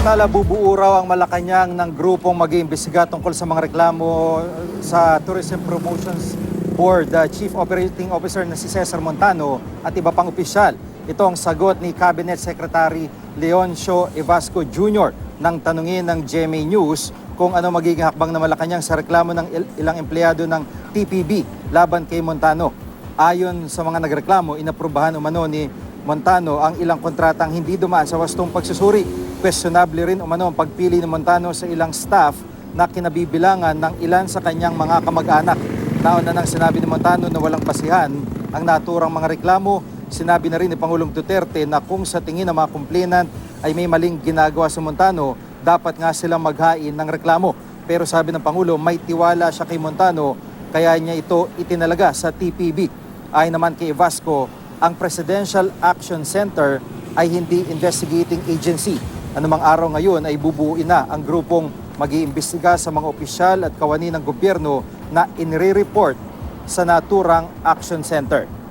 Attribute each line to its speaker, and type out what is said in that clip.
Speaker 1: Samantala, bubuo raw ang Malacanang ng grupong mag-iimbestiga tungkol sa mga reklamo sa Tourism Promotions Board Chief Operating Officer na si Cesar Montano at iba pang opisyal. Ito ang sagot ni Cabinet Secretary Leoncio Evasco Jr. nang tanungin ng GMA News kung ano magiging hakbang ng Malacanang sa reklamo ng ilang empleyado ng TPB laban kay Montano. Ayon sa mga nagreklamo, inaprubahan umano ni Montano ang ilang kontratang hindi dumaan sa wastong pagsusuri. Questionable rin umano ang pagpili ni Montano sa ilang staff na kinabibilangan ng ilan sa kanyang mga kamag-anak. Nauna nang sinabi ni Montano na walang basihan ang naturang mga reklamo. Sinabi na rin ni Pangulong Duterte na kung sa tingin ng mga complainant ay may maling ginagawa sa Montano, dapat nga silang maghain ng reklamo. Pero sabi ng Pangulo, may tiwala siya kay Montano kaya niya ito itinalaga sa TPB. Ayon naman kay Evasco, ang Presidential Action Center ay hindi investigating agency. Anumang araw ngayon ay bubuuin na ang grupong mag-iimbestiga sa mga opisyal at kawani ng gobyerno na inire-report sa naturang Action Center.